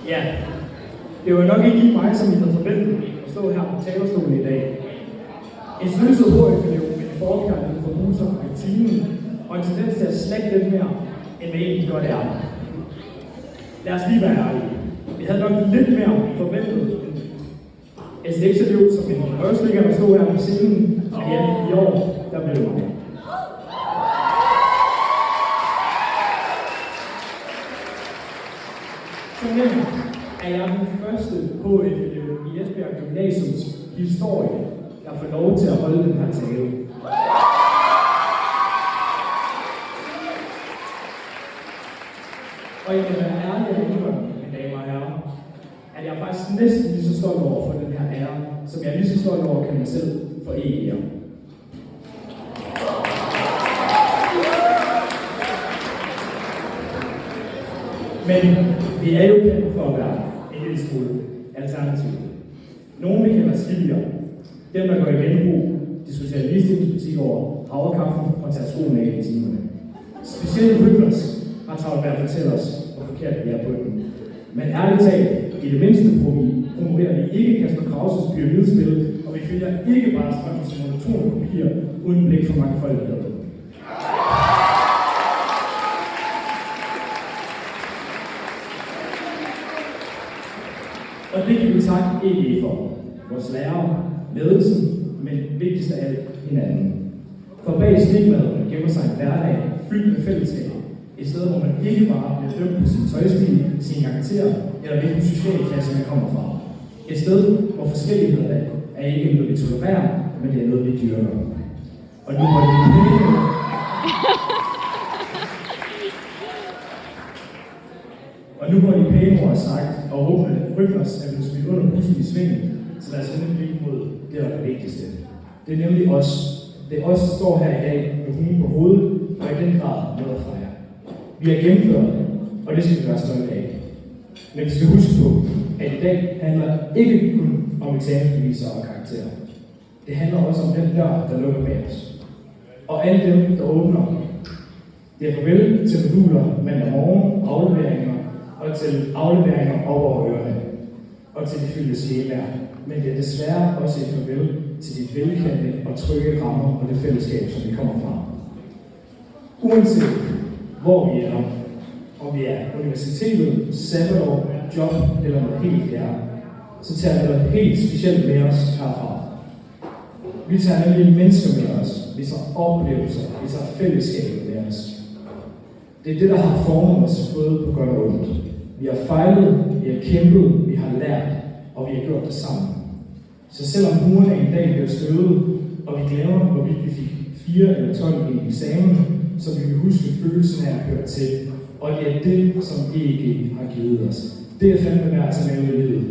Ja, det var nok ikke lige mig, som I havde forventet at stå her på talerstolen i dag. En snøset HF-elev med en forkærlighed for muser fra kantinen og en tendens til at snakke lidt mere, end hvad egentlig godt er. Lad os lige være ærlige. Vi havde nok lidt mere forventet en SDX-elev som en røvslikker, der stod her på scenen, og ja, i år, der blev det mange. Som nævnt er jeg den første HF-elev i Esbjerg Gymnasiums historie, der får lov til at holde den her tale. Og jeg vil være ærlig og indrømme, mine damer og herrer, at jeg er faktisk næsten lige så stolt over for den her ære, som jeg er lige så stolt over, kan man selv for EG'er. Men vi er jo kendt for at være en lille smule alternativ. Nogle vi kalder skibbier. Dem, der går i genbrug, diskuterer ligestillingspolitik over havrekaffen og tager skoene af i timerne. Specielt Rygners har travlt med at fortælle os, hvor forkert vi er på den. Men ærligt talt, i det mindste promoverer vi ikke Kasper Krauses pyramidespil, og vi følger ikke bare strøm som monotone kopier uden blik for mangfoldighed. Og det kan vi takke EG for. Vores lærere, ledelsen, men vigtigst af alt hinanden. For bag stigmaet gemmer sig en hverdag fyldt med fællesskab. Et sted, hvor man ikke bare bliver dømt på sin tøjstil, sine karakterer eller hvilken socialklasse man kommer fra. Et sted, hvor forskellighed er ikke noget, vi tolererer, men det er noget, vi dyrker. Og nu må de pæne... Og nu hvor de pæne ord sagt, og Rygners er blevet smidt under bussen i svingen, så lad os vende blik mod det, der er det vigtigste. Det er nemlig os. Det er os, der står her i dag med huden på hovedet, og i den grad noget at fejre. Vi har gennemført det, og det skal vi være stolte af. Men vi skal huske på, at i dag handler ikke kun om eksamensbeviser og karakterer. Det handler også om den dør, der lukker bag os. Og alle dem, der åbner. Det er farvel til moduler mandag morgen, afleveringer, og til afleveringer over ørerne, og til de fyldte skemaer. Men det er desværre også et farvel til de velkendte og trygge rammer og det fællesskab, som vi kommer fra. Uanset hvor vi er, om vi er universitetet, sabbatår, job eller noget helt fjerde, så tager vi noget helt specielt med os herfra. Vi tager nemlig mennesker med os, vi tager oplevelser, vi tager fællesskabet med os. Det er det, der har formet os både på godt og ondt. Vi har fejlet, vi har kæmpet, vi har lært, og vi har gjort det sammen. Så selvom murene en dag bliver støvet, og vi glemmer, hvorvidt vi fik 4 eller 12 i en eksamen, så vi vil huske følelsen af at høre til. Og det er det, som EG har givet os. Det er fandme værd at tage med ud i livet.